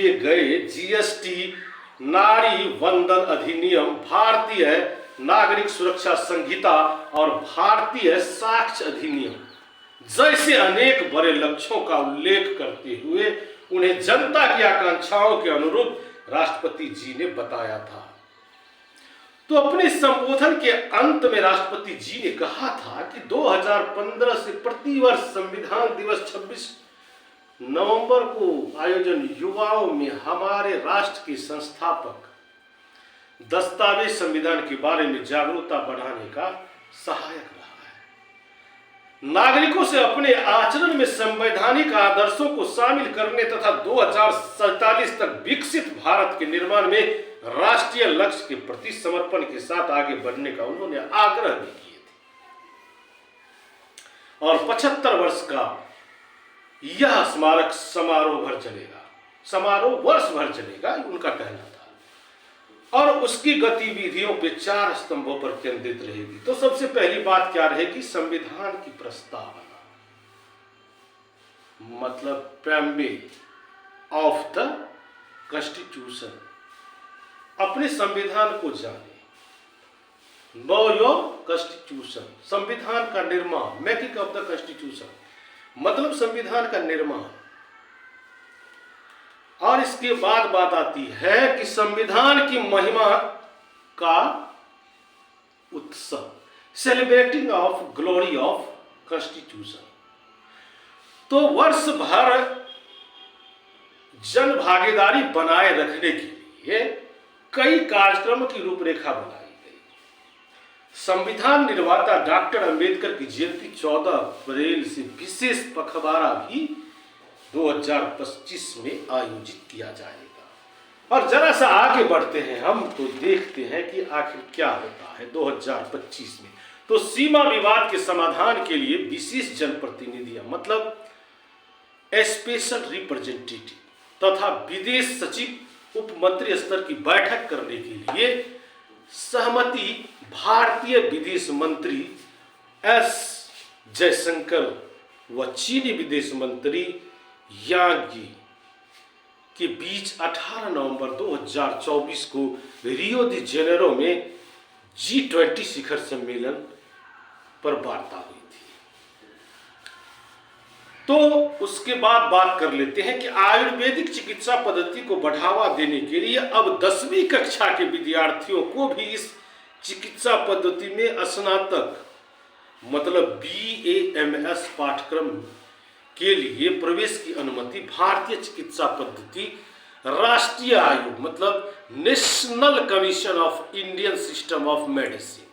किए गए जीएसटी, नारी वंदन अधिनियम, भारतीय नागरिक सुरक्षा संहिता और भारतीय साक्ष्य अधिनियम जैसे अनेक बड़े लक्ष्यों का उल्लेख करते हुए उन्हें जनता की आकांक्षाओं के अनुरूप राष्ट्रपति जी ने बताया था। तो अपने संबोधन के अंत में राष्ट्रपति जी ने कहा था कि 2015 से प्रतिवर्ष संविधान दिवस 26 नवंबर को आयोजन युवाओं में हमारे राष्ट्र के संस्थापक दस्तावेज संविधान के बारे में जागरूकता बढ़ाने का सहायक रहा है। नागरिकों से अपने आचरण में संवैधानिक आदर्शों को शामिल करने तथा 2047 तक विकसित भारत के निर्माण में राष्ट्रीय लक्ष्य के प्रति समर्पण के साथ आगे बढ़ने का उन्होंने आग्रह भी किए थे। और 75 वर्ष का यह स्मारक समारोह वर्ष भर चलेगा, उनका कहना था। और उसकी गतिविधियों पे 4 स्तंभों पर केंद्रित रहेगी। तो सबसे पहली बात क्या रहेगी? संविधान की प्रस्तावना, मतलब प्रेम्बल ऑफ द कॉन्स्टिट्यूशन। अपने संविधान को जाने, नो योर कॉन्स्टिट्यूशन, संविधान का निर्माण, मेकिंग ऑफ द कॉन्स्टिट्यूशन मतलब संविधान का निर्माण। और इसके बाद बात आती है कि संविधान की महिमा का उत्सव, celebrating of glory of constitution. तो वर्ष भर जन भागीदारी बनाए रखने के लिए कई कार्यक्रमों की रूपरेखा बनाई गई। संविधान निर्माता डॉक्टर अंबेडकर की जयंती 14 अप्रैल से विशेष पखवाड़ा भी 2025 में आयोजित किया जाएगा। और जरा सा आगे बढ़ते हैं हम, तो देखते हैं कि आखिर क्या होता है 2025 में। तो सीमा विवाद के समाधान के लिए विशेष जनप्रतिनिधियां मतलब स्पेशल रिप्रेजेंटेटिव तथा विदेश सचिव उप मंत्री स्तर की बैठक करने के लिए सहमति भारतीय विदेश मंत्री एस जयशंकर व चीनी विदेश मंत्री यांग यी के बीच 18 नवंबर 2024 को रियो दी जेनेरो में G20 शिखर सम्मेलन पर वार्ता हुई थी। तो उसके बाद बात कर लेते हैं कि आयुर्वेदिक चिकित्सा पद्धति को बढ़ावा देने के लिए अब 10वीं कक्षा के विद्यार्थियों को भी इस चिकित्सा पद्धति में स्नातक मतलब BAMS पाठ्यक्रम के लिए प्रवेश की अनुमति भारतीय चिकित्सा पद्धति राष्ट्रीय आयोग मतलब national commission of Indian system of medicine